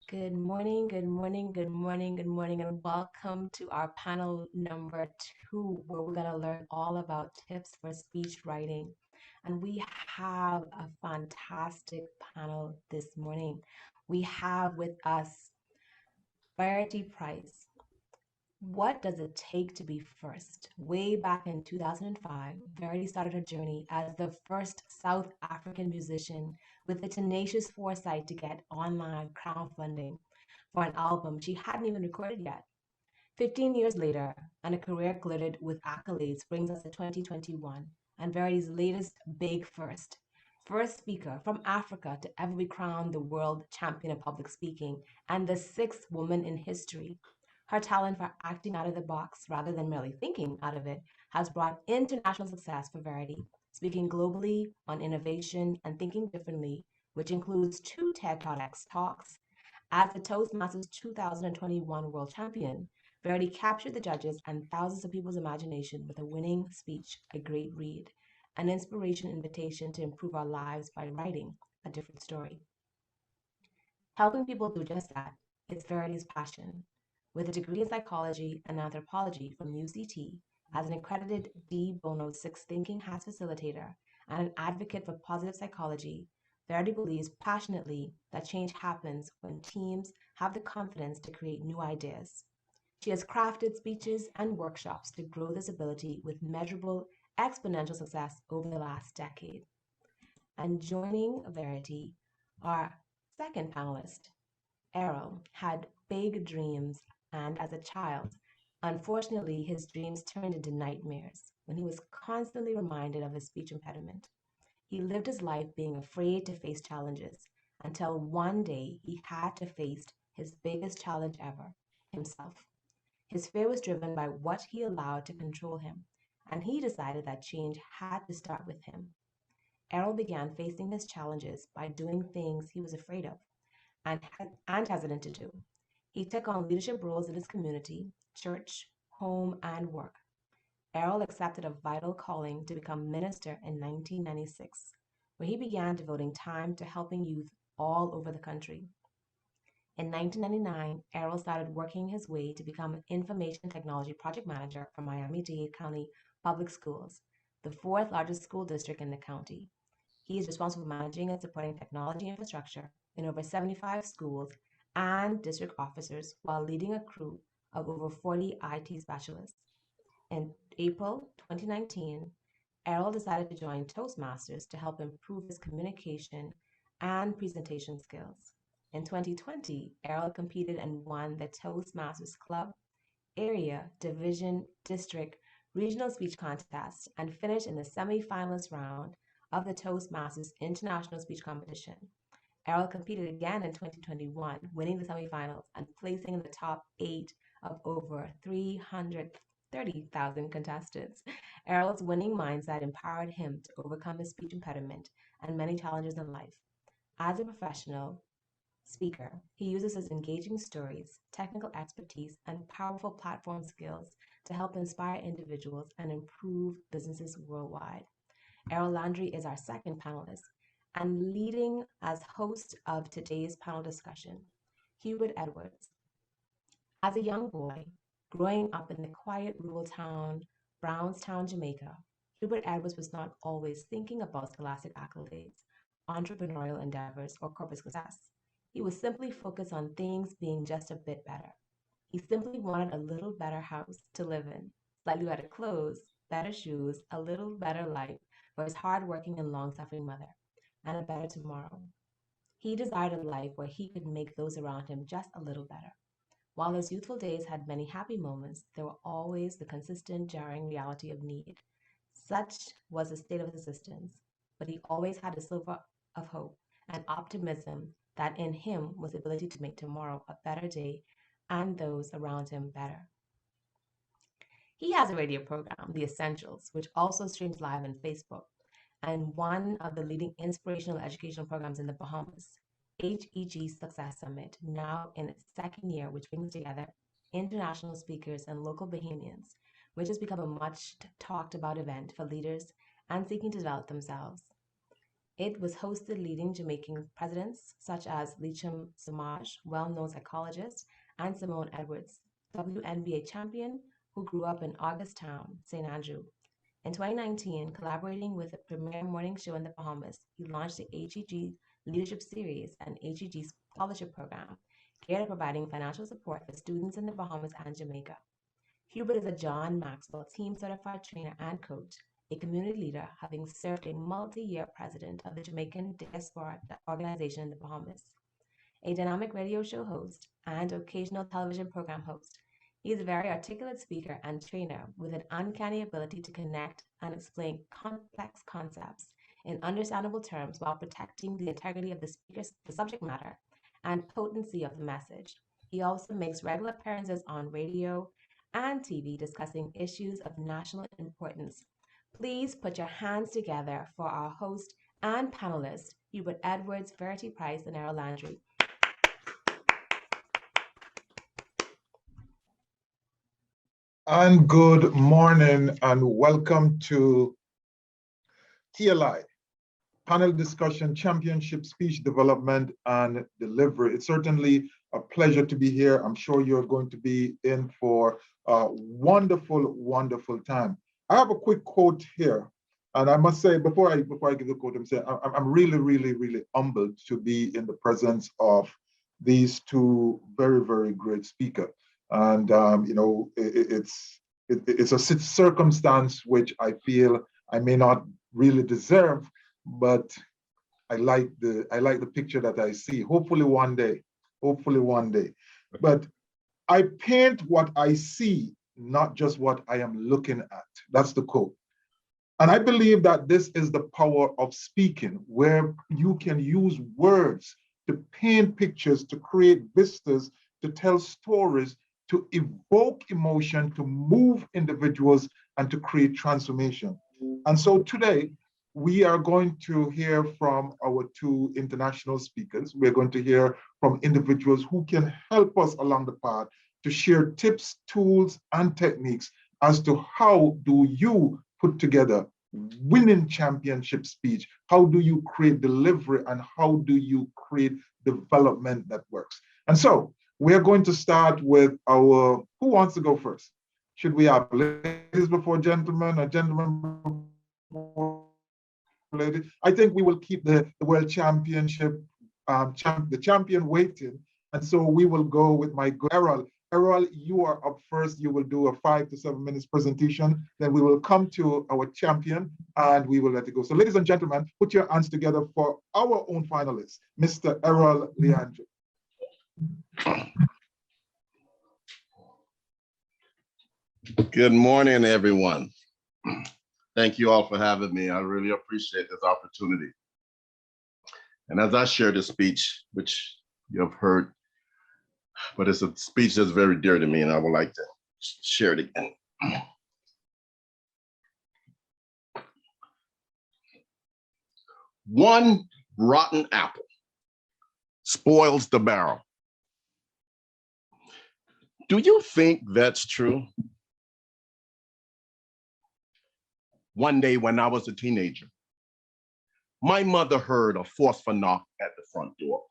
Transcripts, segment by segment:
Good morning, good morning, good morning, good morning, and welcome to our panel number two, where we're going to learn all about tips for speech writing. And we have a fantastic panel this morning. We have with us Verity Price. What does it take to be first? Way back in 2005, Verity started her journey as the first South African musician with the tenacious foresight to get online crowdfunding for an album she hadn't even recorded yet. 15 years later, and a career glittered with accolades brings us to 2021 and Verity's latest big first. First speaker from Africa to ever be crowned the world champion of public speaking, and the sixth woman in history. Her talent for acting out of the box rather than merely thinking out of it has brought international success for Verity, speaking globally on innovation and thinking differently, which includes two TED TEDx talks. As the Toastmasters 2021 world champion, Verity captured the judges and thousands of people's imagination with a winning speech, a great read, an inspiration invitation to improve our lives by writing a different story. Helping people do just that is Verity's passion. With a degree in psychology and anthropology from UCT, as an accredited D Bono 6 Thinking Hats facilitator and an advocate for positive psychology, Verity believes passionately that change happens when teams have the confidence to create new ideas. She has crafted speeches and workshops to grow this ability with measurable exponential success over the last decade. And joining Verity, our second panelist, Errol, had big dreams, and as a child, unfortunately, his dreams turned into nightmares when he was constantly reminded of his speech impediment. He lived his life being afraid to face challenges until one day he had to face his biggest challenge ever, himself. His fear was driven by what he allowed to control him, and he decided that change had to start with him. Errol began facing his challenges by doing things he was afraid of and, hesitant to do. He took on leadership roles in his community, church, home, and work. Errol accepted a vital calling to become minister in 1996, where he began devoting time to helping youth all over the country. In 1999, Errol started working his way to become an information technology project manager for Miami-Dade County Public Schools, the fourth largest school district in the county. He is responsible for managing and supporting technology infrastructure in over 75 schools and district officers while leading a crew of over 40 IT specialists. In April 2019, Errol decided to join Toastmasters to help improve his communication and presentation skills. In 2020, Errol competed and won the Toastmasters Club, Area, Division, District, Regional Speech Contest and finished in the semi-finalist round of the Toastmasters International Speech Competition. Errol competed again in 2021, winning the semifinals and placing in the top 8 of over 330,000 contestants. Errol's winning mindset empowered him to overcome his speech impediment and many challenges in life. As a professional speaker, he uses his engaging stories, technical expertise, and powerful platform skills to help inspire individuals and improve businesses worldwide. Errol Leandro is our second panelist and leading as host of today's panel discussion, Hubert Edwards. As a young boy, growing up in the quiet rural town, Brownstown, Jamaica, Hubert Edwards was not always thinking about scholastic accolades, entrepreneurial endeavors, or corporate success. He was simply focused on things being just a bit better. He simply wanted a little better house to live in, slightly better clothes, better shoes, a little better life for his hardworking and long-suffering mother, and a better tomorrow. He desired a life where he could make those around him just a little better. While his youthful days had many happy moments, there were always the consistent, jarring reality of need. Such was the state of his existence, but he always had a sliver of hope and optimism that in him was the ability to make tomorrow a better day and those around him better. He has a radio program, The Essentials, which also streams live on Facebook, and one of the leading inspirational educational programs in the Bahamas, HEG Success Summit, now in its second year, which brings together international speakers and local Bahamians, which has become a much talked about event for leaders and seeking to develop themselves. It was hosted leading Jamaican presidents such as Leacham Samaj, well-known psychologist, and Simone Edwards, WNBA champion who grew up in Augusttown, St. Andrew. In 2019, collaborating with the premier morning show in the Bahamas, he launched the HEG Leadership Series and HEG Scholarship Program, geared at providing financial support for students in the Bahamas and Jamaica. Hubert is a John Maxwell team certified trainer and coach, a community leader, having served a multi-year president of the Jamaican Diaspora Organization in the Bahamas, a dynamic radio show host, and occasional television program host. He is a very articulate speaker and trainer with an uncanny ability to connect and explain complex concepts in understandable terms while protecting the integrity of the subject matter and potency of the message. He also makes regular appearances on radio and TV discussing issues of national importance. Please put your hands together for our host and panelist, Hubert Edwards, Verity Price, and Errol Leandro. And good morning and welcome to TLI, Panel Discussion Championship Speech Development and Delivery. It's certainly a pleasure to be here. I'm sure you're going to be in for a wonderful, wonderful time. I have a quick quote here. And I must say, before I give the quote, I'm really, really, really humbled to be in the presence of these two very, very great speakers. And it's a circumstance which I feel I may not really deserve, but I like the picture that I see. Hopefully one day. But I paint what I see, not just what I am looking at. That's the quote. And I believe that this is the power of speaking, where you can use words to paint pictures, to create vistas, to tell stories, to evoke emotion, to move individuals, and to create transformation. And so today, we are going to hear from our two international speakers. We're going to hear from individuals who can help us along the path to share tips, tools, and techniques as to how do you put together winning championship speech, how do you create delivery, and how do you create development that works. And so we're going to start with who wants to go first? Should we have ladies before gentlemen or gentlemen before ladies? I think we will keep the world championship, the champion waiting. And so we will go with my good Errol. Errol, you are up first. You will do a 5 to 7 minutes presentation. Then we will come to our champion and we will let it go. So ladies and gentlemen, put your hands together for our own finalist, Mr. Errol Leandro. Good morning, everyone. Thank you all for having me. I really appreciate this opportunity. And as I share this speech, which you have heard, but it's a speech that's very dear to me, and I would like to share it again. One rotten apple spoils the barrel. Do you think that's true? One day when I was a teenager, my mother heard a forceful knock at the front door.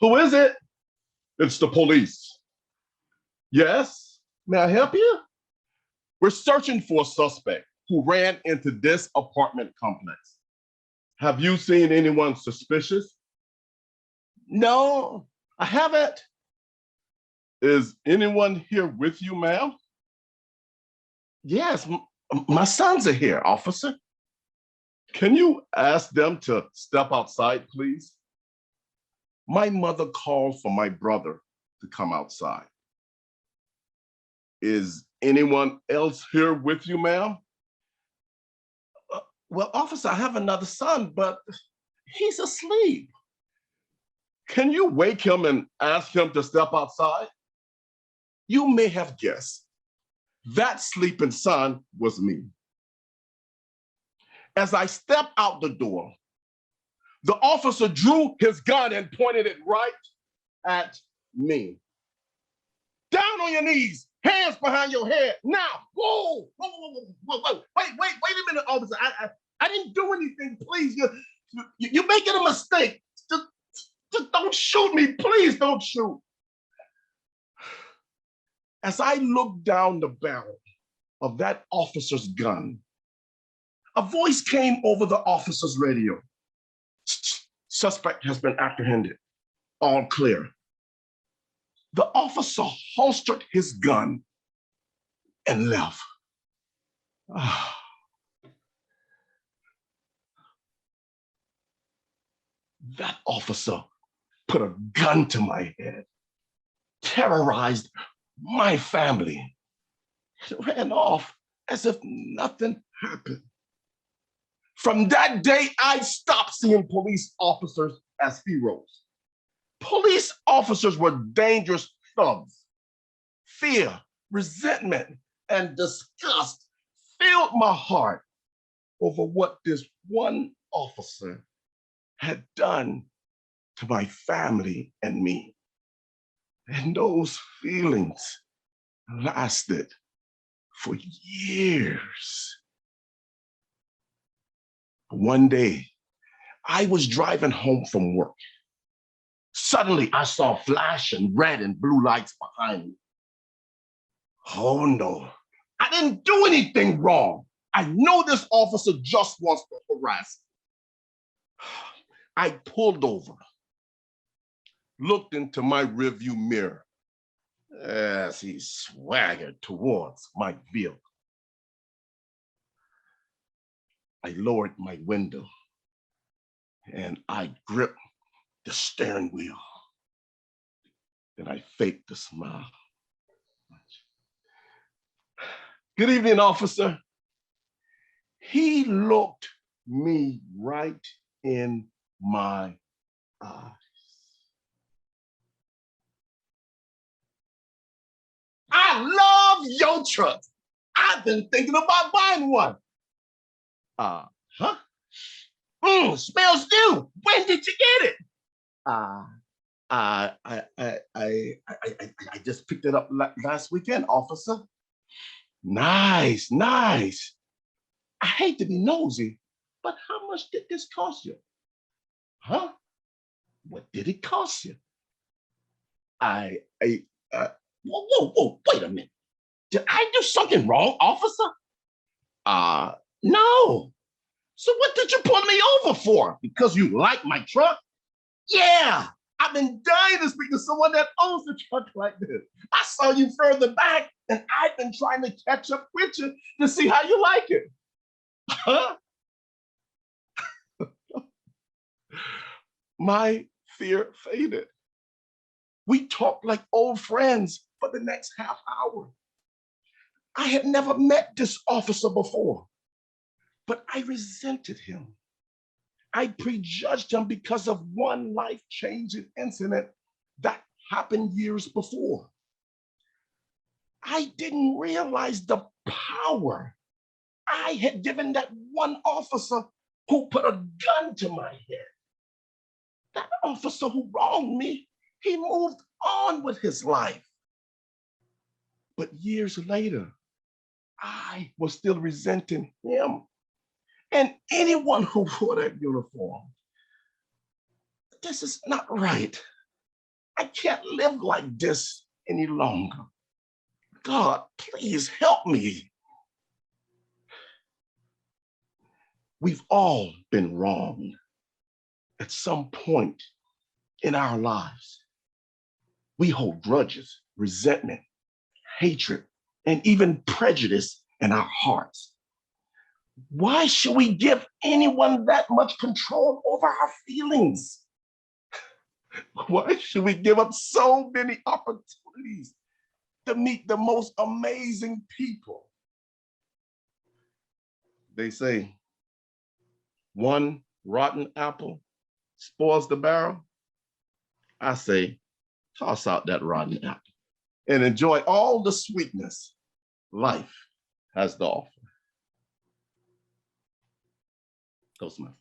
Who is it? It's the police. Yes, may I help you? We're searching for a suspect who ran into this apartment complex. Have you seen anyone suspicious? No, I haven't. Is anyone here with you, ma'am? Yes, my sons are here, officer. Can you ask them to step outside, please? My mother called for my brother to come outside. Is anyone else here with you, ma'am? Well, officer, I have another son, but he's asleep. Can you wake him and ask him to step outside? You may have guessed. That sleeping son was me. As I stepped out the door, the officer drew his gun and pointed it right at me. Down on your knees, hands behind your head. Now, whoa, whoa, whoa, whoa, whoa, whoa. Wait a minute, officer. I didn't do anything. Please, you're making a mistake. Just don't shoot me. Please don't shoot. As I looked down the barrel of that officer's gun, a voice came over the officer's radio. Suspect has been apprehended. All clear. The officer holstered his gun and left. That officer put a gun to my head, terrorized my family, and ran off as if nothing happened. From that day, I stopped seeing police officers as heroes. Police officers were dangerous thugs. Fear, resentment, and disgust filled my heart over what this one officer had done to my family and me. And those feelings lasted for years. One day, I was driving home from work. Suddenly, I saw flashing red and blue lights behind me. Oh no, I didn't do anything wrong. I know this officer just wants to harass me. I pulled over, looked into my rearview mirror as he swaggered towards my vehicle. I lowered my window and I gripped the steering wheel. Then I faked a smile. Good evening, officer. He looked me right in my eyes. I love your truck. I've been thinking about buying one. Huh? Smells new. When did you get it? I just picked it up last weekend, officer. Nice, nice. I hate to be nosy, but how much did this cost you? Huh? What did it cost you? Whoa, wait a minute. Did I do something wrong, officer? No. So what did you pull me over for? Because you like my truck? Yeah, I've been dying to speak to someone that owns a truck like this. I saw you further back, and I've been trying to catch up with you to see how you like it. Huh? My fear faded. We talked like old friends for the next half hour. I had never met this officer before, but I resented him. I prejudged him because of one life-changing incident that happened years before. I didn't realize the power I had given that one officer who put a gun to my head. That officer who wronged me, he moved on with his life. But years later, I was still resenting him and anyone who wore that uniform. This is not right. I can't live like this any longer. God, please help me. We've all been wronged at some point in our lives. We hold grudges, resentment, hatred, and even prejudice in our hearts. Why should we give anyone that much control over our feelings? Why should we give up so many opportunities to meet the most amazing people? They say, one rotten apple spoils the barrel. I say, toss out that rotten apple and enjoy all the sweetness life has to offer. Toastmasters.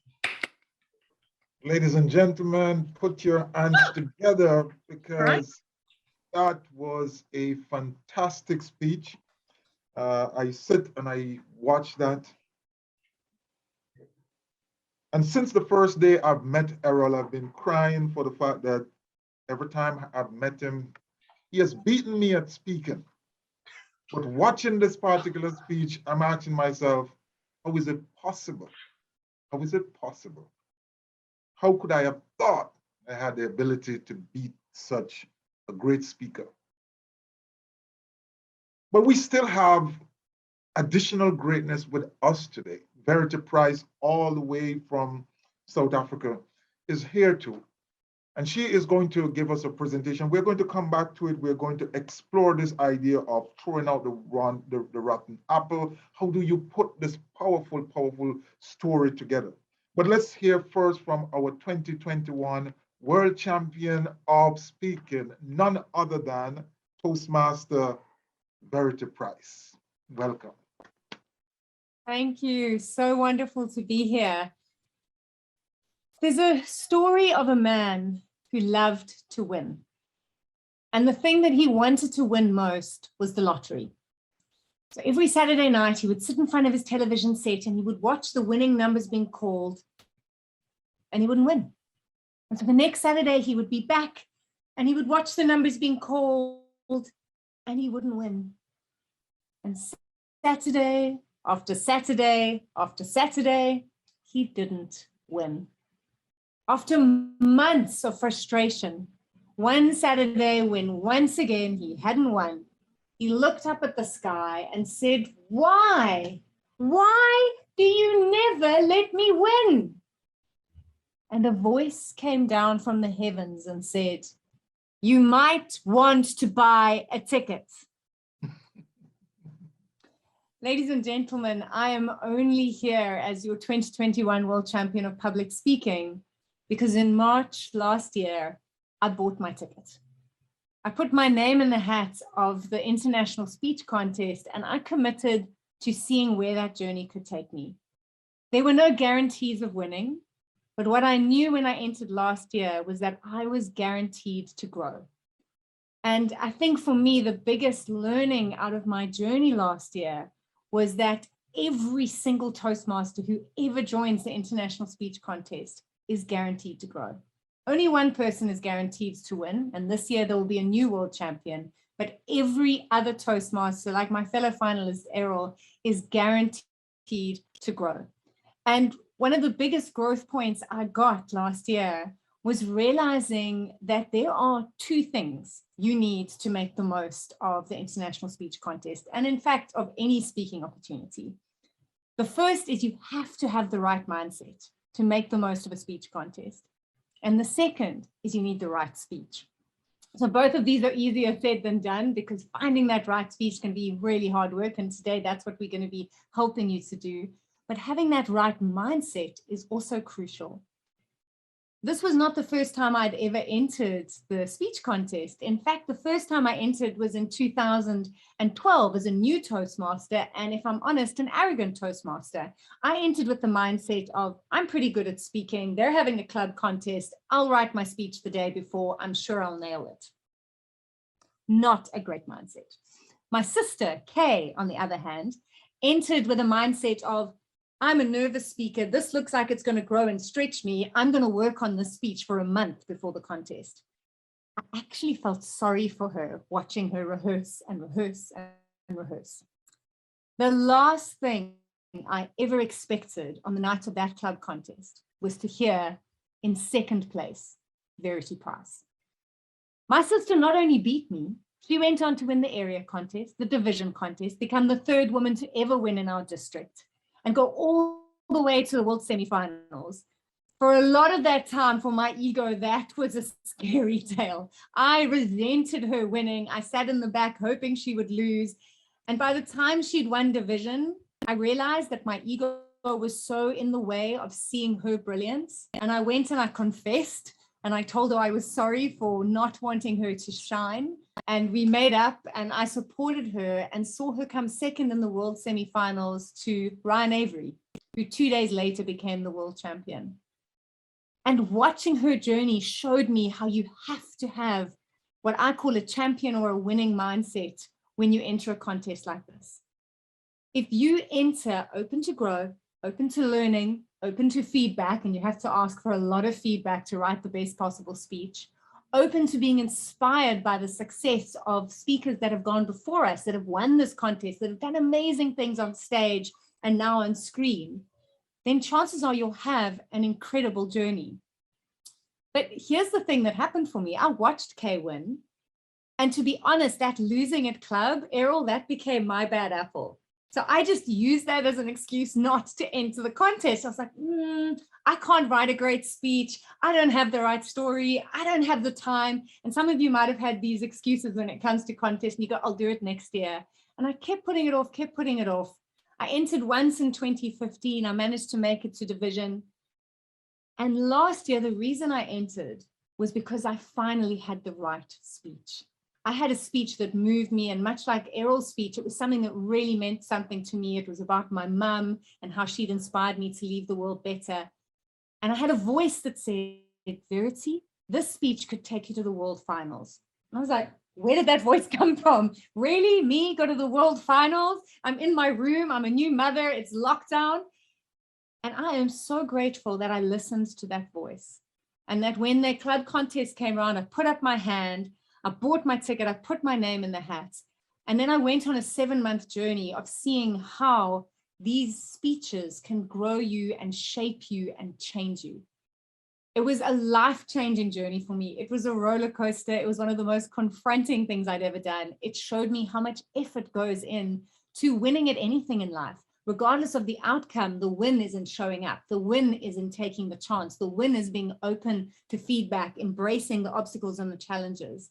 Ladies and gentlemen, put your hands together because that was a fantastic speech. I sit and I watch that. And since the first day I've met Errol, I've been crying for the fact that every time I've met him, he has beaten me at speaking. But watching this particular speech, I'm asking myself, how is it possible? How is it possible? How could I have thought I had the ability to beat such a great speaker? But we still have additional greatness with us today. Verity Price, all the way from South Africa, is here too. And she is going to give us a presentation. We're going to come back to it. We're going to explore this idea of throwing out the rotten apple. How do you put this powerful, powerful story together? But let's hear first from our 2021 World Champion of Speaking, none other than Toastmaster Verity Price. Welcome. Thank you. So wonderful to be here. There's a story of a man who loved to win. And the thing that he wanted to win most was the lottery. So every Saturday night, he would sit in front of his television set and he would watch the winning numbers being called, and he wouldn't win. And so the next Saturday, he would be back and he would watch the numbers being called, and he wouldn't win. And Saturday after Saturday after Saturday, he didn't win. After months of frustration, one Saturday, when once again he hadn't won, he looked up at the sky and said, "Why? Why do you never let me win?" And a voice came down from the heavens and said, "You might want to buy a ticket." Ladies and gentlemen, I am only here as your 2021 World Champion of Public Speaking because in March last year, I bought my ticket. I put my name in the hat of the International Speech Contest and I committed to seeing where that journey could take me. There were no guarantees of winning, but what I knew when I entered last year was that I was guaranteed to grow. And I think for me, the biggest learning out of my journey last year was that every single Toastmaster who ever joins the International Speech Contest is guaranteed to grow. Only one person is guaranteed to win, and this year there will be a new world champion, but every other Toastmaster, like my fellow finalist Errol, is guaranteed to grow. And one of the biggest growth points I got last year was realizing that there are two things you need to make the most of the International Speech Contest, and in fact, of any speaking opportunity. The first is you have to have the right mindset to make the most of a speech contest. And the second is you need the right speech. So both of these are easier said than done because finding that right speech can be really hard work. And today that's what we're going to be helping you to do. But having that right mindset is also crucial. This was not the first time I'd ever entered the speech contest. In fact, the first time I entered was in 2012 as a new Toastmaster. And if I'm honest, an arrogant Toastmaster. I entered with the mindset of, I'm pretty good at speaking. They're having a club contest. I'll write my speech the day before. I'm sure I'll nail it. Not a great mindset. My sister, Kay, on the other hand, entered with a mindset of, I'm a nervous speaker. This looks like it's going to grow and stretch me. I'm going to work on this speech for a month before the contest. I actually felt sorry for her watching her rehearse and rehearse and rehearse. The last thing I ever expected on the night of that club contest was to hear in second place, Verity Price. My sister not only beat me, she went on to win the area contest, the division contest, become the third woman to ever win in our district, and go all the way to the world semifinals. For a lot of that time, for my ego, that was a scary tale. I resented her winning. I sat in the back hoping she would lose. And by the time she'd won division, I realized that my ego was so in the way of seeing her brilliance. And I went and I confessed and I told her I was sorry for not wanting her to shine. And we made up and I supported her and saw her come second in the world semifinals to Ryan Avery, who 2 days later became the world champion. And watching her journey showed me how you have to have what I call a champion or a winning mindset when you enter a contest like this. If you enter open to grow, open to learning, open to feedback, and you have to ask for a lot of feedback to write the best possible speech, open to being inspired by the success of speakers that have gone before us, that have won this contest, that have done amazing things on stage and now on screen, then chances are you'll have an incredible journey. But here's the thing that happened for me. I watched Kay win. And to be honest, that losing at club, Errol, that became my bad apple. So I just used that as an excuse not to enter the contest. I was like, I can't write a great speech. I don't have the right story. I don't have the time. And some of you might have had these excuses when it comes to contests and you go, I'll do it next year. And I kept putting it off, kept putting it off. I entered once in 2015. I managed to make it to division. And last year, the reason I entered was because I finally had the right speech. I had a speech that moved me, and much like Errol's speech, it was something that really meant something to me. It was about my mum and how she'd inspired me to leave the world better. And I had a voice that said, Verity, this speech could take you to the world finals. And I was like, where did that voice come from? Really? Me go to the world finals? I'm in my room. I'm a new mother. It's lockdown. And I am so grateful that I listened to that voice. And that when the club contest came around, I put up my hand, I bought my ticket, I put my name in the hat. And then I went on a 7-month journey of seeing how these speeches can grow you and shape you and change you. It was a life-changing journey for me. It was a roller coaster. It was one of the most confronting things I'd ever done. It showed me how much effort goes in to winning at anything in life. Regardless of the outcome, the win is in showing up. The win is in taking the chance. The win is being open to feedback, embracing the obstacles and the challenges.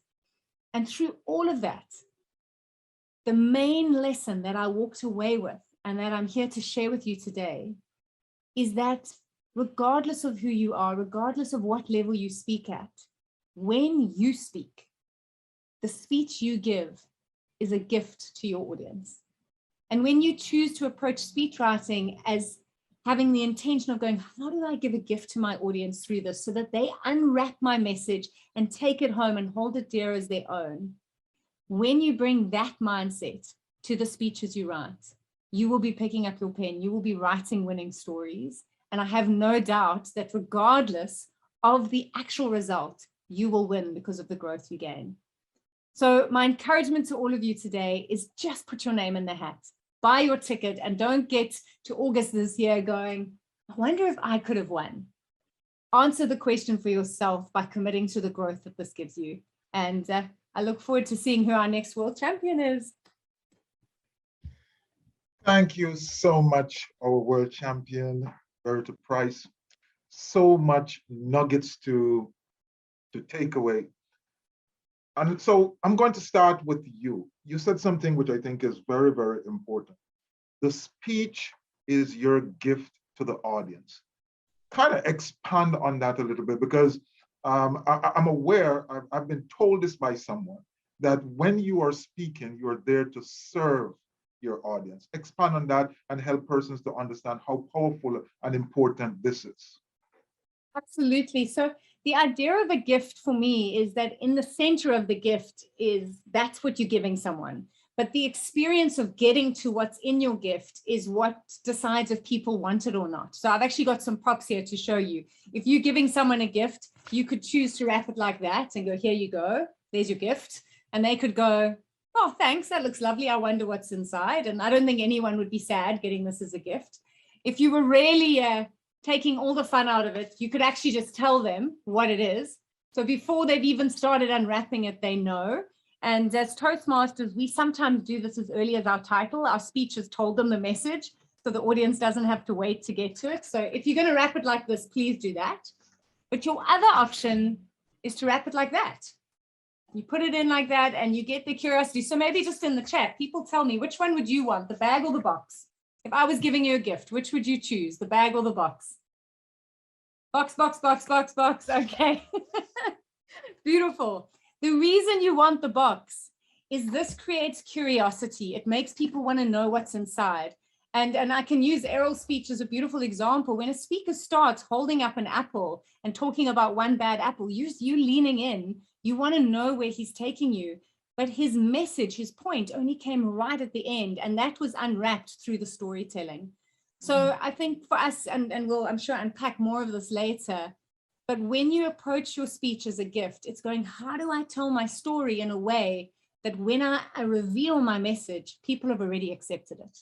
And through all of that, the main lesson that I walked away with and that I'm here to share with you today is that regardless of who you are, regardless of what level you speak at, when you speak, the speech you give is a gift to your audience. And when you choose to approach speech writing as having the intention of going, how do I give a gift to my audience through this so that they unwrap my message and take it home and hold it dear as their own? When you bring that mindset to the speeches you write, you will be picking up your pen, you will be writing winning stories. And I have no doubt that regardless of the actual result, you will win because of the growth you gain. So my encouragement to all of you today is just put your name in the hat, buy your ticket, and don't get to August this year going, I wonder if I could have won. Answer the question for yourself by committing to the growth that this gives you. And I look forward to seeing who our next world champion is. Thank you so much, our world champion, Verity Price. So much nuggets to take away. And so I'm going to start with you. You said something which I think is very, very important. The speech is your gift to the audience. Kind of expand on that a little bit, because I'm aware, I've been told this by someone, that when you are speaking, you are there to serve your audience. Expand on that and help persons to understand how powerful and important this is. Absolutely. So the idea of a gift for me is that in the center of the gift is that's what you're giving someone. But the experience of getting to what's in your gift is what decides if people want it or not. So I've actually got some props here to show you. If you're giving someone a gift, you could choose to wrap it like that and go, here you go, there's your gift. And they could go, oh, thanks, that looks lovely. I wonder what's inside. And I don't think anyone would be sad getting this as a gift. If you were really taking all the fun out of it, you could actually just tell them what it is. So before they've even started unwrapping it, they know. And as Toastmasters, we sometimes do this as early as our title. Our speech has told them the message, so the audience doesn't have to wait to get to it. So if you're going to wrap it like this, please do that. But your other option is to wrap it like that. You put it in like that and you get the curiosity. So maybe just in the chat, people tell me, which one would you want, the bag or the box? If I was giving you a gift, which would you choose, the bag or the box? Box, box, box, box, box. Okay. Beautiful. The reason you want the box is this creates curiosity. It makes people want to know what's inside. And I can use Errol's speech as a beautiful example. When a speaker starts holding up an apple and talking about one bad apple, you leaning in, you want to know where he's taking you. But his message, his point only came right at the end, and that was unwrapped through the storytelling. So I think for us, and we'll, I'm sure, unpack more of this later, but when you approach your speech as a gift, it's going, how do I tell my story in a way that when I reveal my message, people have already accepted it?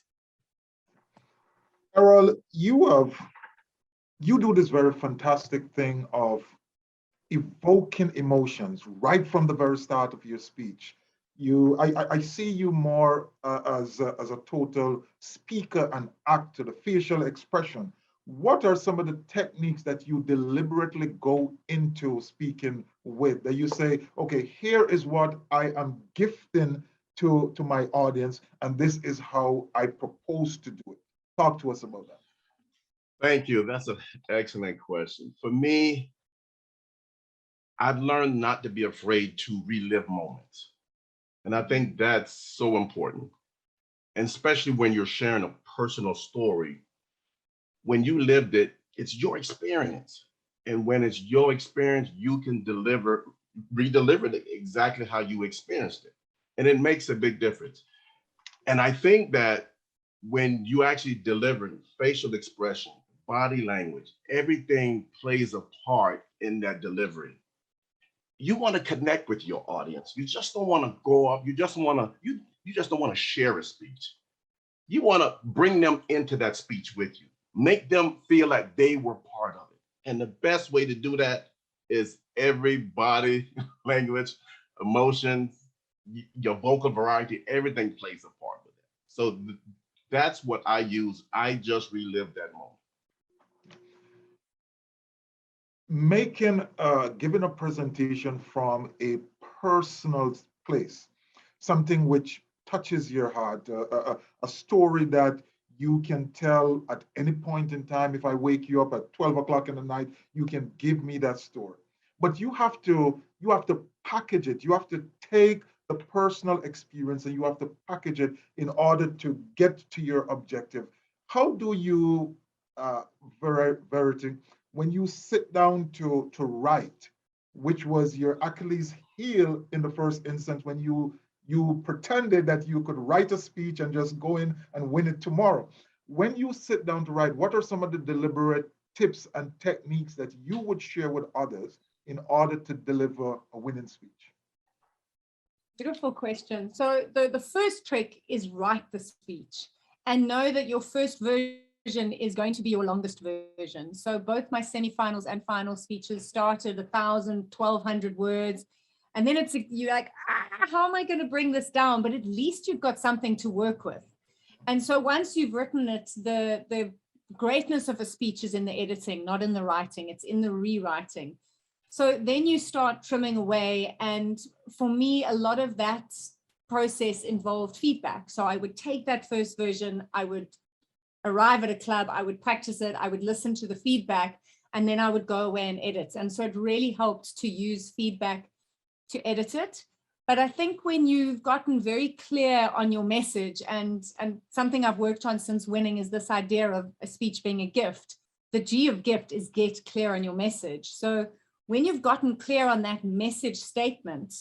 Errol, you do this very fantastic thing of evoking emotions right from the very start of your speech. I see you more as a total speaker and actor, the facial expression. What are some of the techniques that you deliberately go into speaking with, that you say, okay, here is what I am gifting to my audience, and this is how I propose to do it? Talk to us about that. Thank you. That's an excellent question. For me, I've learned not to be afraid to relive moments. And I think that's so important. And especially when you're sharing a personal story, when you lived it, it's your experience. And when it's your experience, you can re-deliver it exactly how you experienced it. And it makes a big difference. And I think that when you actually deliver facial expression, body language, everything plays a part in that delivery. You want to connect with your audience. You just don't want to go up. You just want to, you just don't want to share a speech. You want to bring them into that speech with you. Make them feel like they were part of it. And the best way to do that is every body language, emotions, your vocal variety, everything plays a part with it. So that's what I use. I just relive that moment. Giving a presentation from a personal place, something which touches your heart, a story that you can tell at any point in time. If I wake you up at 12 o'clock in the night, you can give me that story. But you have to package it. You have to take the personal experience and you have to package it in order to get to your objective. How do you, Verity, when you sit down to write, which was your Achilles heel in the first instance, when you pretended that you could write a speech and just go in and win it tomorrow. When you sit down to write, what are some of the deliberate tips and techniques that you would share with others in order to deliver a winning speech? Beautiful question. So the first trick is write the speech and know that your first version is going to be your longest version. So both my semifinals and final speeches started 1,000, 1,200 words. And then you're like, how am I going to bring this down? But at least you've got something to work with. And so once you've written it, the greatness of a speech is in the editing, not in the writing. It's in the rewriting. So then you start trimming away. And for me, a lot of that process involved feedback. So I would take that first version, I would arrive at a club, I would practice it, I would listen to the feedback, and then I would go away and edit. And so it really helped to use feedback to edit it. But I think when you've gotten very clear on your message, and something I've worked on since winning is this idea of a speech being a gift. The G of gift is get clear on your message. So when you've gotten clear on that message statement,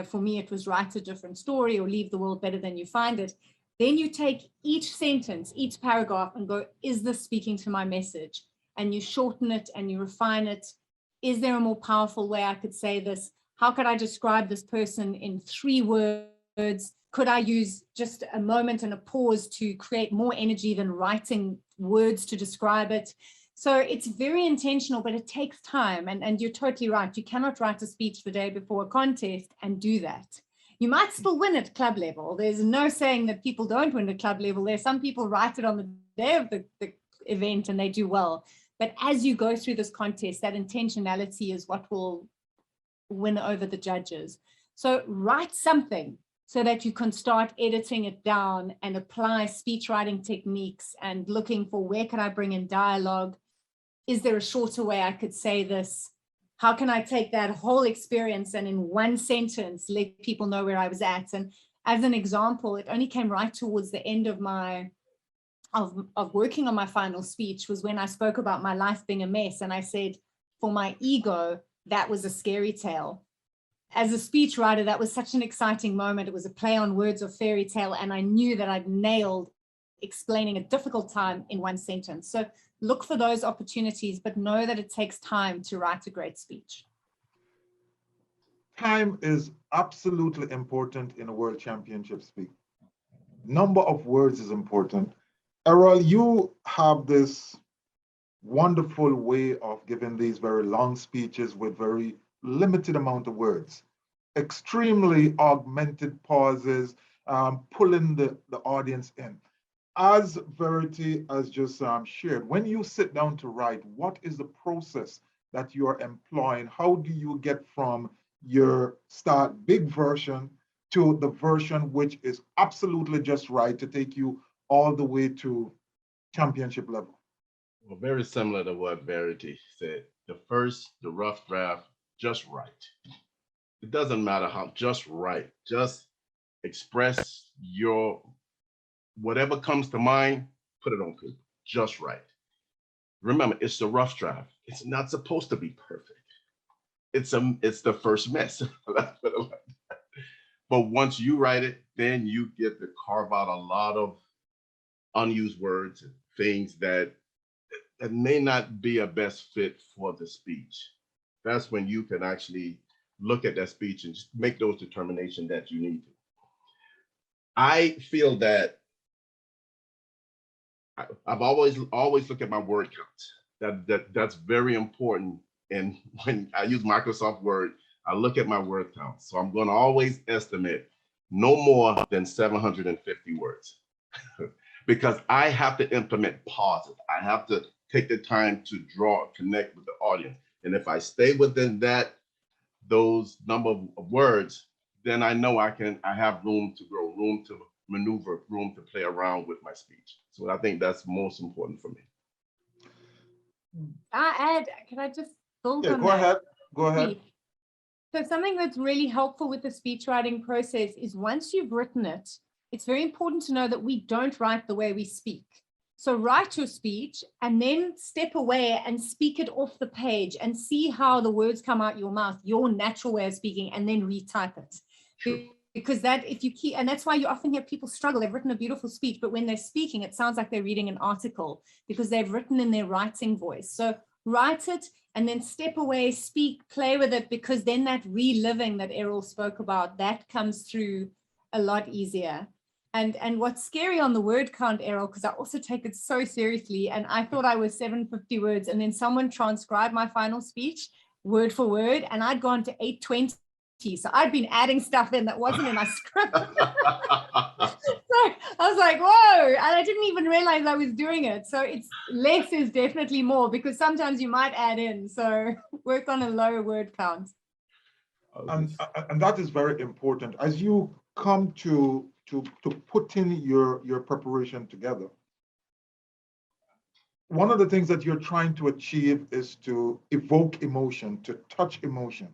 for me, it was write a different story or leave the world better than you find it. Then you take each sentence, each paragraph and go, is this speaking to my message? And you shorten it and you refine it. Is there a more powerful way I could say this? How could I describe this person in 3 words? Could I use just a moment and a pause to create more energy than writing words to describe it? So it's very intentional, but it takes time. And you're totally right. You cannot write a speech the day before a contest and do that. You might still win at club level. There's no saying that people don't win at club level. There's some people write it on the day of the event and they do well. But as you go through this contest, that intentionality is what will win over the judges. So write something so that you can start editing it down and apply speech writing techniques and looking for where can I bring in dialogue? Is there a shorter way I could say this? How can I take that whole experience and in one sentence let people know where I was at? And as an example, it only came right towards the end of of working on my final speech was when I spoke about my life being a mess. And I said, for my ego, that was a scary tale. As a speechwriter, that was such an exciting moment. It was a play on words of fairy tale. And I knew that I'd nailed explaining a difficult time in one sentence. So look for those opportunities, but know that it takes time to write a great speech. Time is absolutely important in a world championship speak. Number of words is important. Errol, you have this wonderful way of giving these very long speeches with very limited amount of words, extremely augmented pauses, pulling the audience in. As Verity has just shared, when you sit down to write, what is the process that you are employing? How do you get from your start big version to the version which is absolutely just right to take you all the way to championship level? Well, very similar to what Verity said. The rough draft, just right. It doesn't matter how, just right. Just express your, whatever comes to mind, put it on paper, just right. Remember, it's the rough draft. It's not supposed to be perfect. It's the first mess. But once you write it, then you get to carve out a lot of unused words and things that may not be a best fit for the speech. That's when you can actually look at that speech and just make those determinations that you need to. I feel that I've always looked at my word counts. That's very important. And when I use Microsoft Word, I look at my word count. So I'm going to always estimate no more than 750 words because I have to implement pauses. I have to take the time to connect with the audience. And if I stay within those number of words, then I know I have room to grow, room to maneuver, room to play around with my speech. So I think that's most important for me. Can I just build on go that? ahead. Go ahead. So something that's really helpful with the speech writing process is once you've written it, it's very important to know that we don't write the way we speak. So write your speech and then step away and speak it off the page and see how the words come out your mouth, your natural way of speaking, and then retype it. Sure. Because that, if you keep, and that's why you often hear people struggle. They've written a beautiful speech, but when they're speaking, it sounds like they're reading an article because they've written in their writing voice. So write it and then step away, speak, play with it, because then that reliving that Errol spoke about, that comes through a lot easier. And what's scary on the word count, Errol, because I also take it so seriously, and I thought I was 750 words, and then someone transcribed my final speech word for word, and I'd gone to 820. So I'd been adding stuff in that wasn't in my script. So I was like, whoa, and I didn't even realize I was doing it. So it's less is definitely more, because sometimes you might add in. So work on a lower word count. And that is very important. As you come to putting your preparation together, one of the things that you're trying to achieve is to evoke emotion, to touch emotion.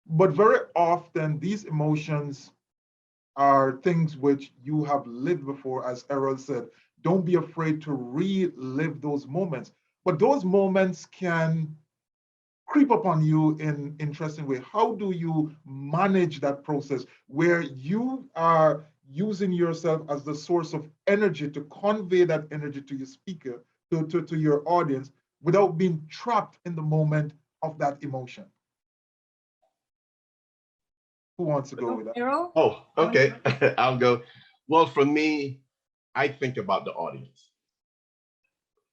But very often these emotions are things which you have lived before. As Errol said, don't be afraid to relive those moments. But those moments can creep upon you in interesting way. How do you manage that process where you are using yourself as the source of energy to convey that energy to your speaker, to your audience, without being trapped in the moment of that emotion? Who wants to go with that? Errol? Oh, okay. I'll go. Well, for me, I think about the audience.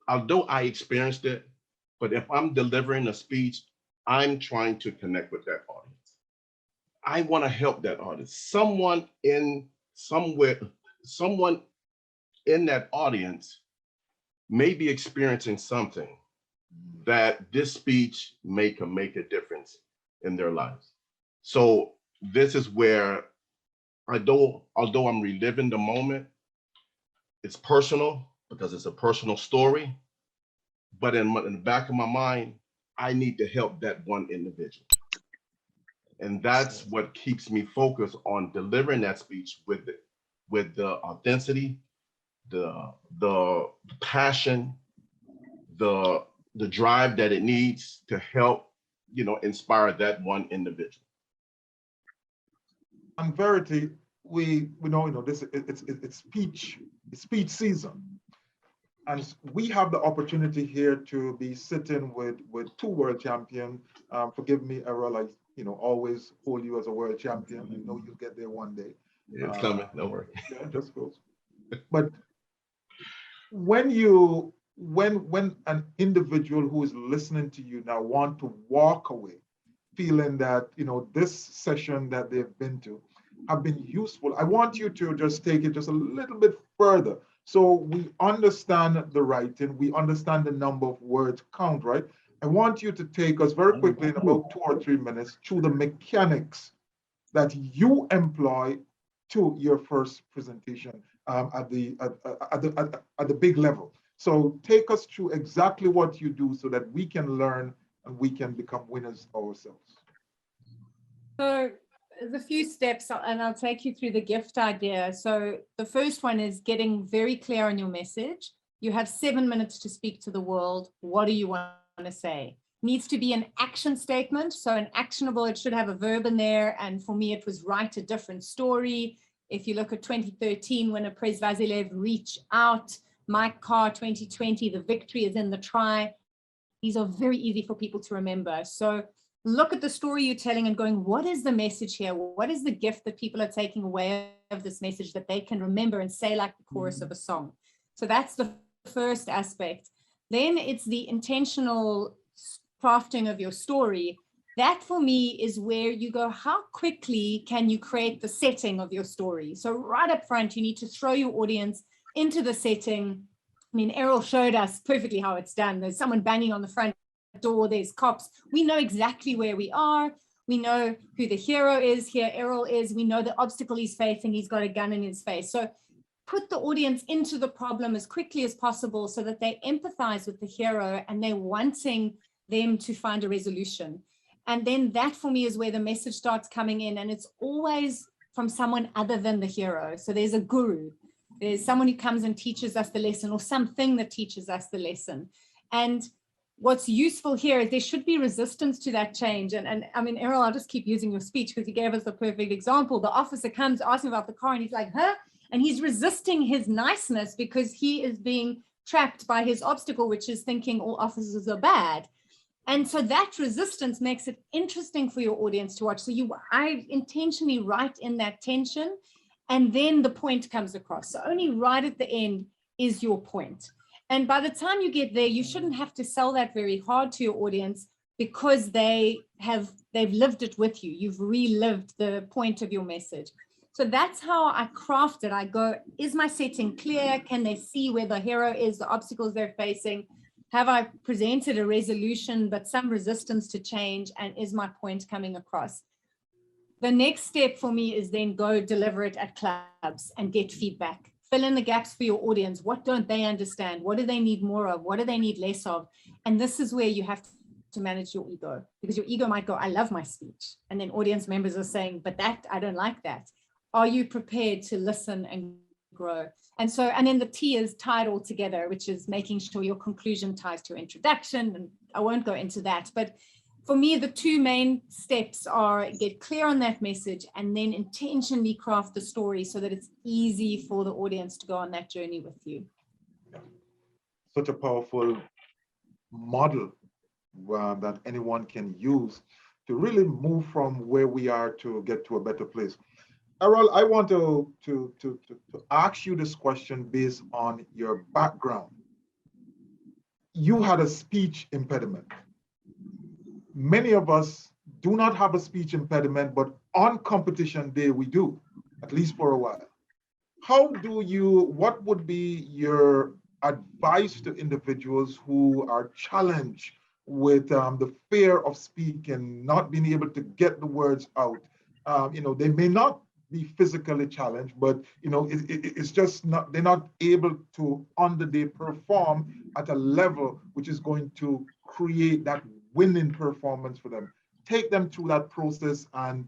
Although I experienced it, but if I'm delivering a speech, I'm trying to connect with that audience. I want to help that audience. Someone in that audience may be experiencing something that this speech may make a difference in their lives. So this is where, although I'm reliving the moment, it's personal because it's a personal story. But in the back of my mind, I need to help that one individual. And that's what keeps me focused on delivering that speech with the authenticity, the passion, the drive that it needs to help, inspire that one individual. And Verity, we know this, it's speech season. And we have the opportunity here to be sitting with two world champions. Forgive me, Errol, I always hold you as a world champion. I know you'll get there one day. It's coming, don't worry. Yeah, just goes. But when an individual who is listening to you now want to walk away feeling that this session that they've been to have been useful, I want you to just take it just a little bit further. So we understand the writing, we understand the number of words count, right? I want you to take us very quickly in about 2 or 3 minutes through the mechanics that you employ to your first presentation at the big level. So take us through exactly what you do so that we can learn and we can become winners ourselves. So there's a few steps, and I'll take you through the gift idea. So the first one is getting very clear on your message. You have 7 minutes to speak to the world. What do you want to say? Needs to be an action statement. So an actionable, it should have a verb in there. And for me, it was write a different story. If you look at 2013, when a Prez Vasilev reach out, Mike Carr 2020, the victory is in the try. These are very easy for people to remember. So look at the story you're telling and going, what is the message here? What is the gift that people are taking away of this message that they can remember and say like the chorus of a song? So that's the first aspect. Then it's the intentional crafting of your story. That for me is where you go, how quickly can you create the setting of your story? So right up front, you need to throw your audience into the setting. I mean, Errol showed us perfectly how it's done. There's someone banging on the front door, there's cops. We know exactly where we are. We know who the hero is here, Errol is. We know the obstacle he's facing. He's got a gun in his face. So put the audience into the problem as quickly as possible so that they empathize with the hero and they're wanting them to find a resolution. And then that for me is where the message starts coming in, and it's always from someone other than the hero. So there's a guru. There's someone who comes and teaches us the lesson, or something that teaches us the lesson. And what's useful here is there should be resistance to that change. And I mean, Errol, I'll just keep using your speech because you gave us the perfect example. The officer comes, asking about the car, and he's like, huh? And he's resisting his niceness because he is being trapped by his obstacle, which is thinking all officers are bad. And so that resistance makes it interesting for your audience to watch. So I intentionally write in that tension, and then the point comes across. So only right at the end is your point. And by the time you get there, you shouldn't have to sell that very hard to your audience because they've lived it with you. You've relived the point of your message. So that's how I craft it. I go, is my setting clear? Can they see where the hero is, the obstacles they're facing? Have I presented a resolution, but some resistance to change? And is my point coming across? The next step for me is then go deliver it at clubs and get feedback. Fill in the gaps for your audience. What don't they understand? What do they need more of? What do they need less of? And this is where you have to manage your ego, because your ego might go, I love my speech. And then audience members are saying, but that, I don't like that. Are you prepared to listen and grow? And then the T is tied all together, which is making sure your conclusion ties to your introduction. And I won't go into that, but for me, the two main steps are get clear on that message and then intentionally craft the story so that it's easy for the audience to go on that journey with you. Such a powerful model that anyone can use to really move from where we are to get to a better place. Errol, I want to ask you this question based on your background. You had a speech impediment. Many of us do not have a speech impediment, but on competition day we do, at least for a while. What would be your advice to individuals who are challenged with the fear of speaking, not being able to get the words out? They may not be physically challenged, but it's just not, they're not able to on the day perform at a level which is going to create that winning performance for them. Take them through that process and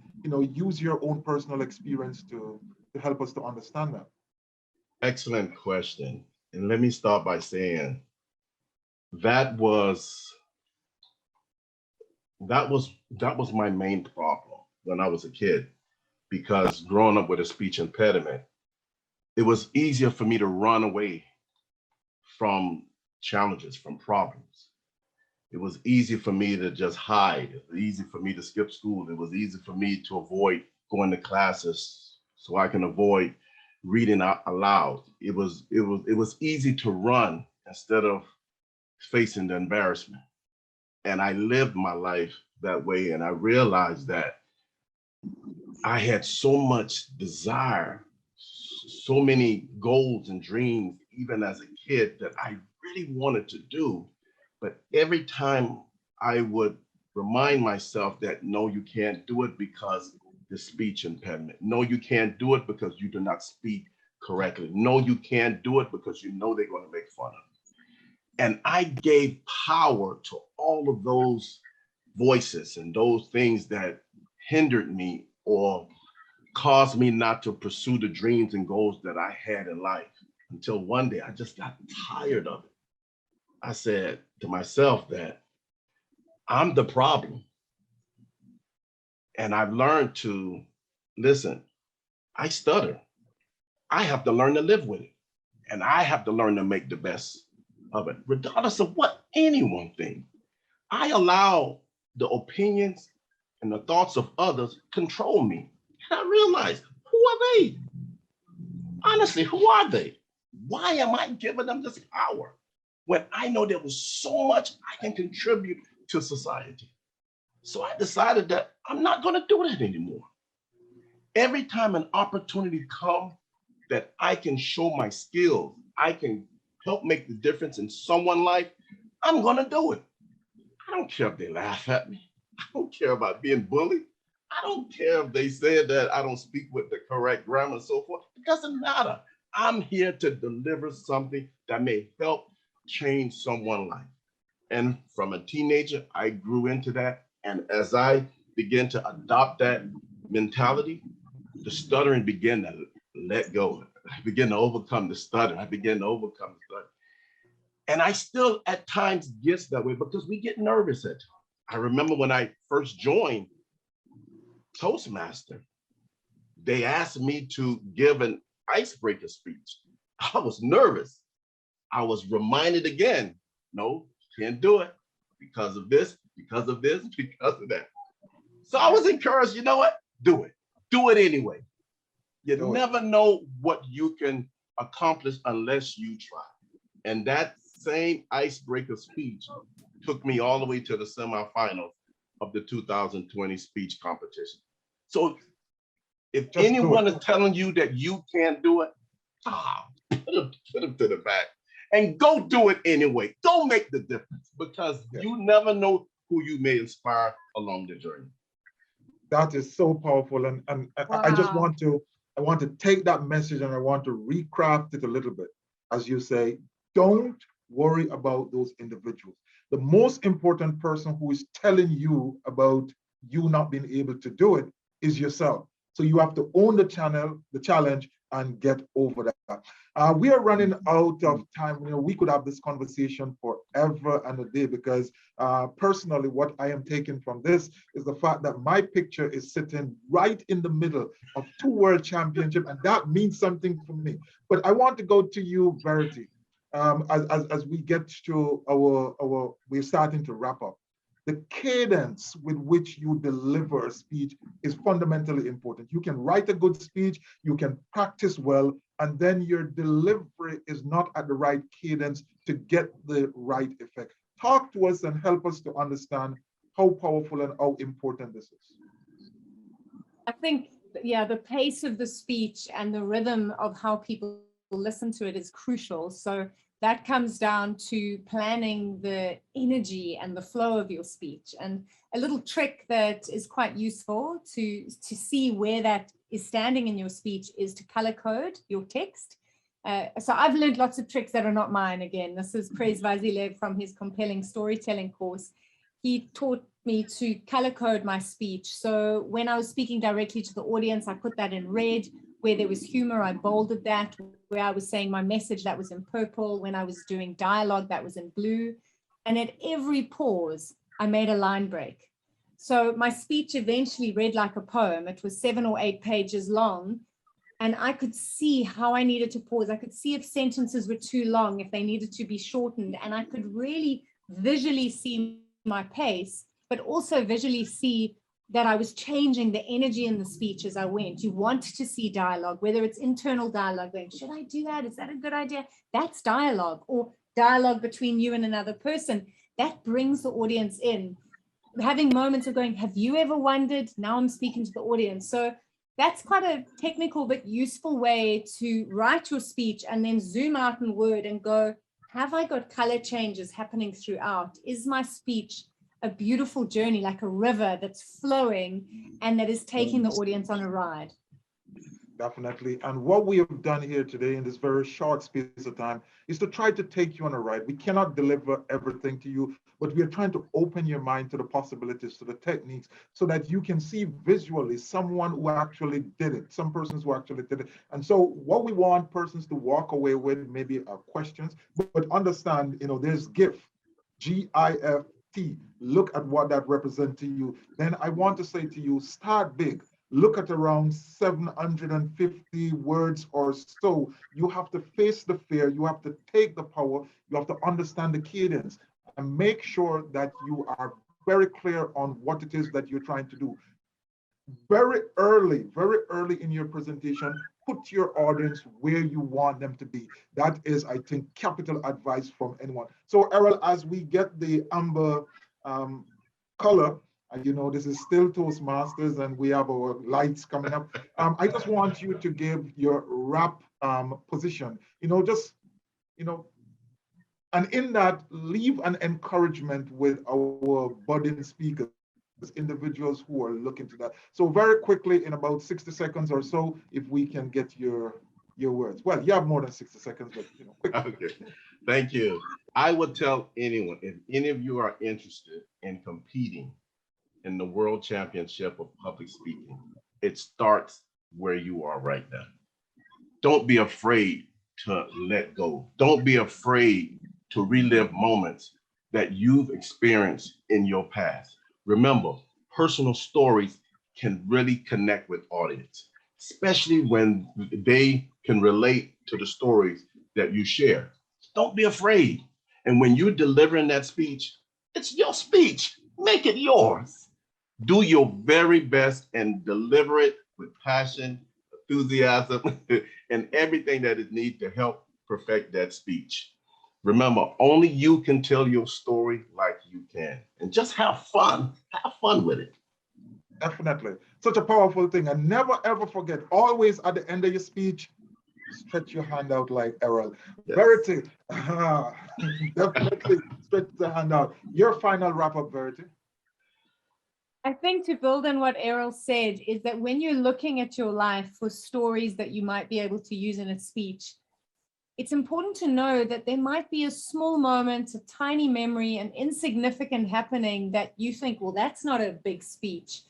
use your own personal experience to help us to understand that. Excellent question. And let me start by saying that was my main problem when I was a kid, because growing up with a speech impediment, it was easier for me to run away from challenges, from problems. It was easy for me to just hide. It was easy for me to skip school. It was easy for me to avoid going to classes so I can avoid reading out aloud. It was easy to run instead of facing the embarrassment. And I lived my life that way. And I realized that I had so much desire, so many goals and dreams, even as a kid, that I really wanted to do. But every time I would remind myself that, no, you can't do it because the speech impediment. No, you can't do it because you do not speak correctly. No, you can't do it because you know they're going to make fun of you. And I gave power to all of those voices and those things that hindered me or caused me not to pursue the dreams and goals that I had in life, until one day I just got tired of it. I said to myself that I'm the problem. And I've learned to listen. I stutter. I have to learn to live with it. And I have to learn to make the best of it, regardless of what anyone thinks. I allow the opinions and the thoughts of others control me. And I realized, who are they? Honestly, who are they? Why am I giving them this power when I know there was so much I can contribute to society? So I decided that I'm not going to do that anymore. Every time an opportunity comes that I can show my skills, I can help make the difference in someone's life, I'm going to do it. I don't care if they laugh at me. I don't care about being bullied. I don't care if they say that I don't speak with the correct grammar and so forth. It doesn't matter. I'm here to deliver something that may help change someone's life. And from a teenager, I grew into that. And as I began to adopt that mentality, the stuttering began to let go. I began to overcome the stutter. I began to overcome the stutter. And I still at times get that way because we get nervous at times. I remember when I first joined Toastmasters, they asked me to give an icebreaker speech. I was nervous. I was reminded again, no, can't do it because of this, because of this, because of that. So I was encouraged, you know what? Do it. Do it anyway. You never know what you can accomplish unless you try. And that same icebreaker speech took me all the way to the semifinals of the 2020 speech competition. So if just anyone is telling you that you can't do it, put them to the back and go do it anyway. Go make the difference because you never know who you may inspire along the journey. That is so powerful. And wow. I just want to take that message and I want to recraft it a little bit. As you say, don't worry about those individuals. The most important person who is telling you about you not being able to do it is yourself. So you have to own the challenge and get over that. We are running out of time. You know, we could have this conversation forever and a day because personally, what I am taking from this is the fact that my picture is sitting right in the middle of 2 world championships, and that means something for me. But I want to go to you, Verity. As we get to we're starting to wrap up. The cadence with which you deliver a speech is fundamentally important. You can write a good speech, you can practice well, and then your delivery is not at the right cadence to get the right effect. Talk to us and help us to understand how powerful and how important this is. I think, yeah, the pace of the speech and the rhythm of how people listen to it is crucial. So that comes down to planning the energy and the flow of your speech. And a little trick that is quite useful to see where that is standing in your speech is to color code your text. So I've learned lots of tricks that are not mine. Again, this is Praise Vazilev from his compelling storytelling course. He taught me to color code my speech. So when I was speaking directly to the audience, I put that in red. Where there was humor, I bolded that. Where I was saying my message, that was in purple. When I was doing dialogue, that was in blue. And at every pause, I made a line break. So my speech eventually read like a poem. It was 7 or 8 pages long. And I could see how I needed to pause. I could see if sentences were too long, if they needed to be shortened. And I could really visually see my pace, but also visually see that I was changing the energy in the speech as I went. You want to see dialogue, whether it's internal dialogue, going, should I do that? Is that a good idea? That's dialogue, or dialogue between you and another person. That brings the audience in. Having moments of going, have you ever wondered? Now I'm speaking to the audience. So that's quite a technical but useful way to write your speech and then zoom out in Word and go, have I got color changes happening throughout? Is my speech a beautiful journey, like a river that's flowing and that is taking the audience on a ride? Definitely. And what we have done here today in this very short space of time is to try to take you on a ride. We cannot deliver everything to you, but we are trying to open your mind to the possibilities, to the techniques, so that you can see visually someone who actually did it, some persons who actually did it. And so what we want persons to walk away with maybe are questions, but understand, there's GIF, GIFT. Look at what that represents to you. Then I want to say to you, start big. Look at around 750 words or so. You have to face the fear. You have to take the power. You have to understand the cadence and make sure that you are very clear on what it is that you're trying to do. Very early in your presentation, put your audience where you want them to be. That is, I think, capital advice from anyone. So Errol, as we get the amber color, this is still Toastmasters and we have our lights coming up. I just want you to give your wrap position, and in that, leave an encouragement with our budding speakers, individuals who are looking to that. So very quickly, in about 60 seconds or so, if we can get your words. Well, you have more than 60 seconds, but quickly. Okay, thank you. I would tell anyone, if any of you are interested in competing in the World Championship of Public Speaking, it starts where you are right now. Don't be afraid to let go. Don't be afraid to relive moments that you've experienced in your past. Remember, personal stories can really connect with audience, especially when they can relate to the stories that you share. Don't be afraid. And when you're delivering that speech, it's your speech. Make it yours. Do your very best and deliver it with passion, enthusiasm, and everything that is needed to help perfect that speech. Remember, only you can tell your story like you can. And just have fun. Have fun with it. Definitely. Such a powerful thing. And never, ever forget, always at the end of your speech, stretch your hand out like Errol. Yes. Verity, definitely stretch the hand out. Your final wrap-up, Verity. I think to build on what Errol said is that when you're looking at your life for stories that you might be able to use in a speech, it's important to know that there might be a small moment, a tiny memory, an insignificant happening that you think, well, that's not a big speech,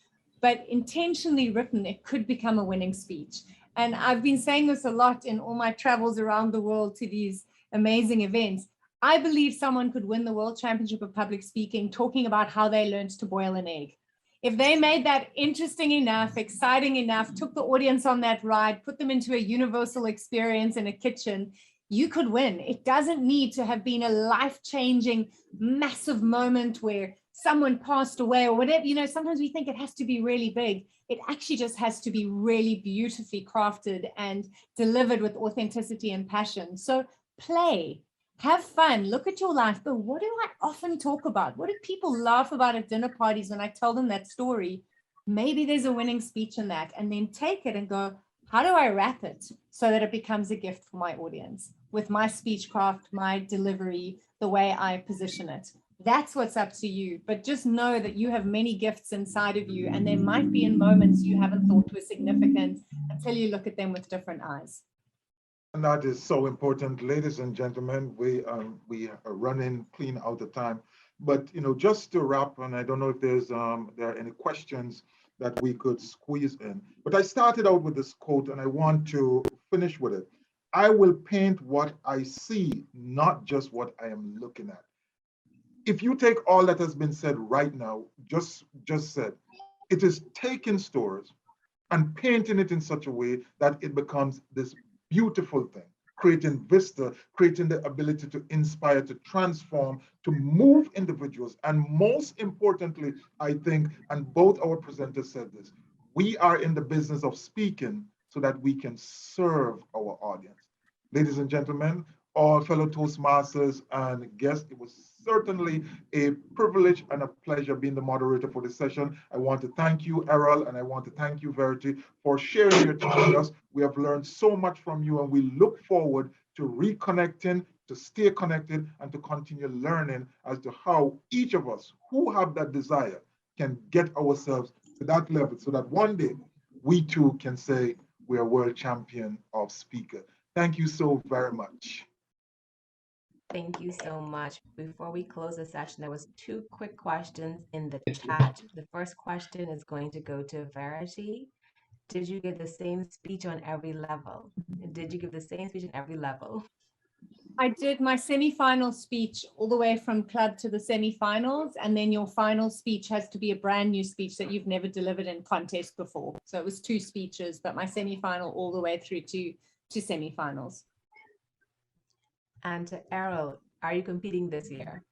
but intentionally written, it could become a winning speech. And I've been saying this a lot in all my travels around the world to these amazing events. I believe someone could win the World Championship of Public Speaking talking about how they learned to boil an egg. If they made that interesting enough, exciting enough, took the audience on that ride, put them into a universal experience in a kitchen, you could win. It doesn't need to have been a life-changing, massive moment where someone passed away or whatever. Sometimes we think it has to be really big. It actually just has to be really beautifully crafted and delivered with authenticity and passion. So play, have fun, look at your life. But what do I often talk about? What do people laugh about at dinner parties when I tell them that story? Maybe there's a winning speech in that, and then take it and go, how do I wrap it so that it becomes a gift for my audience with my speech craft, my delivery, the way I position it? That's what's up to you. But just know that you have many gifts inside of you, and there might be in moments you haven't thought were significant until you look at them with different eyes. And that is so important, ladies and gentlemen. We are running clean out of time, but just to wrap, and I don't know if there are any questions that we could squeeze in. But I started out with this quote and I want to finish with it. I will paint what I see, not just what I am looking at. if you take all that has been said right now, just said, it is taking stories and painting it in such a way that it becomes this beautiful thing, creating vista, creating the ability to inspire, to transform, to move individuals. And most importantly, I think, and both our presenters said this, we are in the business of speaking so that we can serve our audience. Ladies and gentlemen, all fellow Toastmasters and guests, it was certainly a privilege and a pleasure being the moderator for this session. I want to thank you, Errol, and I want to thank you, Verity, for sharing your time with us. We have learned so much from you, and we look forward to reconnecting, to stay connected, and to continue learning as to how each of us who have that desire can get ourselves to that level so that one day we too can say we are world champion of speaker. Thank you so very much. Thank you so much. Before we close the session, there was 2 quick questions in the chat. The first question is going to go to Verity. Did you give the same speech on every level? Did you give the same speech on every level? I did my semi-final speech all the way from club to the semi-finals, and then your final speech has to be a brand new speech that you've never delivered in contest before. So it was 2 speeches, but my semi-final all the way through to semi-finals. And to Errol, are you competing this year?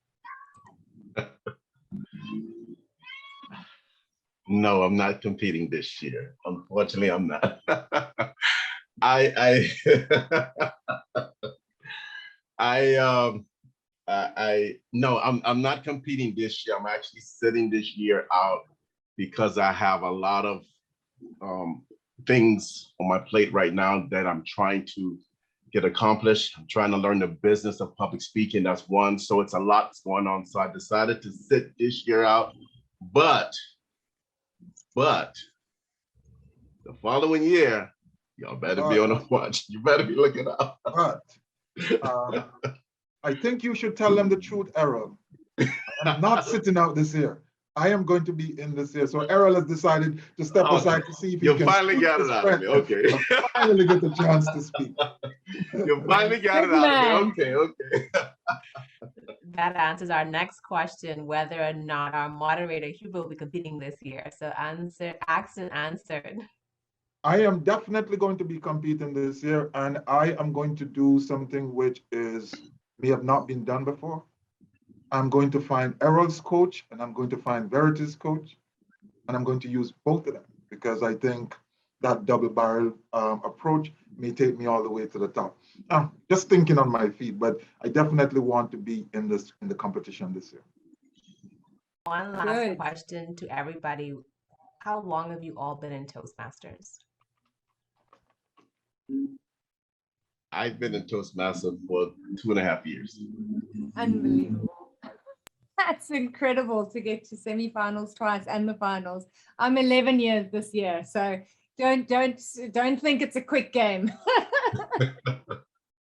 No, I'm not competing this year. Unfortunately, I'm not. I no, I'm not competing this year. I'm actually sitting this year out because I have a lot of things on my plate right now that I'm trying to get accomplished. I'm trying to learn the business of public speaking. That's one. So it's a lot that's going on. So I decided to sit this year out. But the following year, y'all better be on the watch. You better be looking up. But I think you should tell them the truth, Errol. I'm not sitting out this year. I am going to be in this year. So Errol has decided to step aside to see if he can. You finally got it out of me. Okay. Finally get the chance to speak. You finally got it out of me. Okay. That answers our next question, whether or not our moderator Hubert will be competing this year. So asked and answered. I am definitely going to be competing this year, and I am going to do something which may have not been done before. I'm going to find Errol's coach, and I'm going to find Verity's coach, and I'm going to use both of them because I think that double barrel approach may take me all the way to the top. Just thinking on my feet, but I definitely want to be in the competition this year. One last question to everybody. How long have you all been in Toastmasters? I've been in Toastmasters for 2.5 years. Unbelievable. That's incredible to get to semifinals twice and the finals. I'm 11 years this year, so don't think it's a quick game.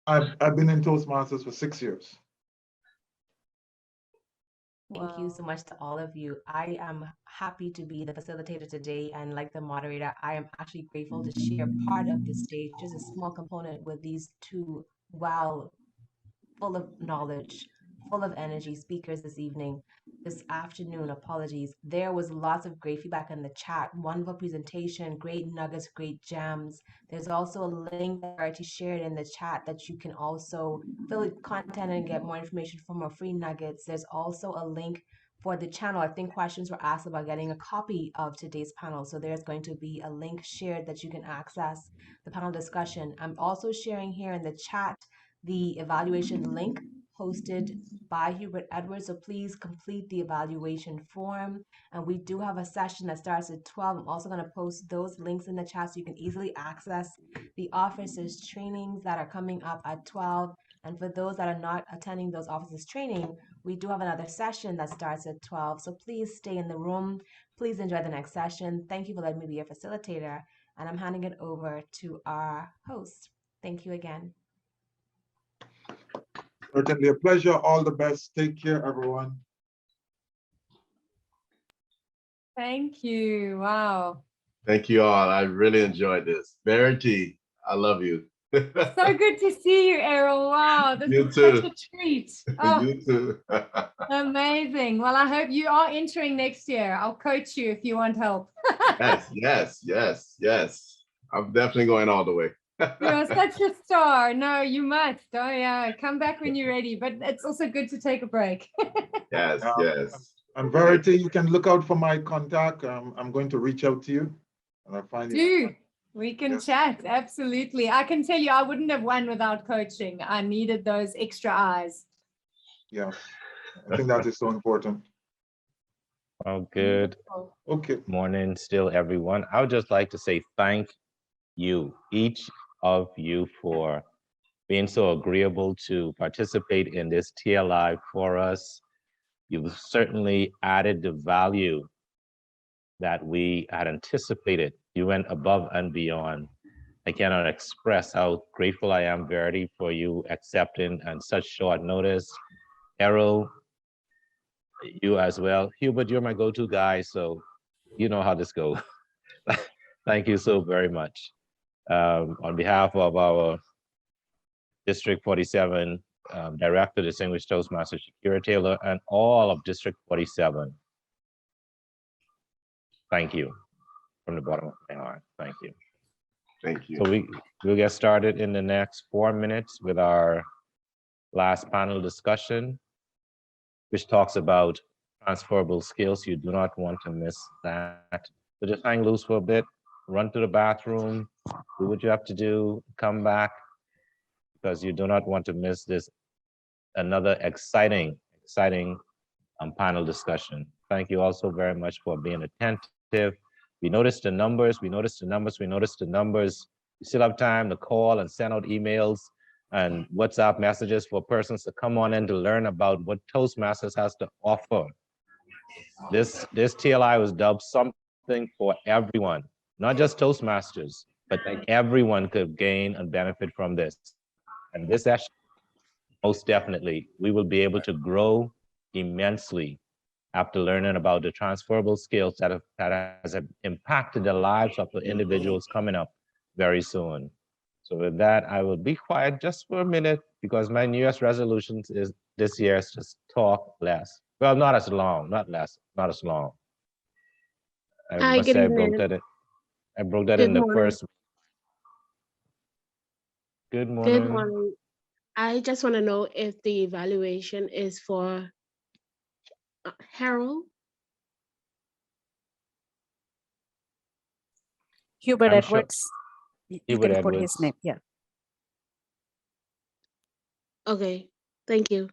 I've been in Toastmasters for 6 years. Thank you so much to all of you. I am happy to be the facilitator today, and like the moderator, I am actually grateful to share part of the stage, just a small component with these 2 full of knowledge, full of energy speakers this afternoon. Apologies. There was lots of great feedback in the chat. Wonderful presentation, great nuggets, great gems. There's also a link that Verity shared in the chat that you can also fill in content and get more information from our free nuggets. There's also a link for the channel. I think questions were asked about getting a copy of today's panel. So there's going to be a link shared that you can access the panel discussion. I'm also sharing here in the chat the evaluation link hosted by Hubert Edwards. So please complete the evaluation form. And we do have a session that starts at 12. I'm also going to post those links in the chat so you can easily access the officers trainings that are coming up at 12. And for those that are not attending those officers training, we do have another session that starts at 12. So please stay in the room. Please enjoy the next session. Thank you for letting me be your facilitator. And I'm handing it over to our host. Thank you again. Certainly a pleasure. All the best. Take care, everyone. Thank you. Wow. Thank you all. I really enjoyed this. Verity, I love you. So good to see you, Errol. Wow, this You is such too. a treat. Oh, You too. amazing. Well, I hope you are entering next year. I'll coach you if you want help. Yes. I'm definitely going all the way. You're such a star. No, you must. Oh, yeah. Come back when you're ready. But it's also good to take a break. Yes. And Verity, you can look out for my contact. I'm going to reach out to you. And I find Do. We can Yes. chat. Absolutely. I can tell you, I wouldn't have won without coaching. I needed those extra eyes. Yeah, I think that is so important. Oh, good Okay. morning still, everyone. I would just like to say thank you, each of you, for being so agreeable to participate in this TLI for us. You've certainly added the value that we had anticipated. You went above and beyond. I cannot express how grateful I am, Verity, for you accepting on such short notice. Errol, you as well. Hubert, you're my go-to guy, so you know how this goes. Thank you so very much. On behalf of our District 47 Director, Distinguished Toastmaster Shakira Taylor, and all of District 47, thank you from the bottom of my heart. Thank you. Thank you. So we'll get started in the next 4 minutes with our last panel discussion, which talks about transferable skills. You do not want to miss that. So just hang loose for a bit, run to the bathroom, do what you have to do, come back, because you do not want to miss this, another exciting panel discussion. Thank you also very much for being attentive. We noticed the numbers, we noticed the numbers. You still have time to call and send out emails and WhatsApp messages for persons to come on in to learn about what Toastmasters has to offer. This TLI was dubbed something for everyone, not just Toastmasters, but everyone could gain and benefit from this. And this session, most definitely, we will be able to grow immensely after learning about the transferable skills that has impacted the lives of the individuals coming up very soon. So with that, I will be quiet just for a minute because my New Year's resolutions is this year is just talk less. Well, not as long, not less, not as long. I must say I broke that in. I broke that in the first. Good morning. Good morning. I just want to know if the evaluation is for Harold. Hubert I'm sure. Edwards. You Hubert can put his Edwards. name. Yeah. Okay, thank you.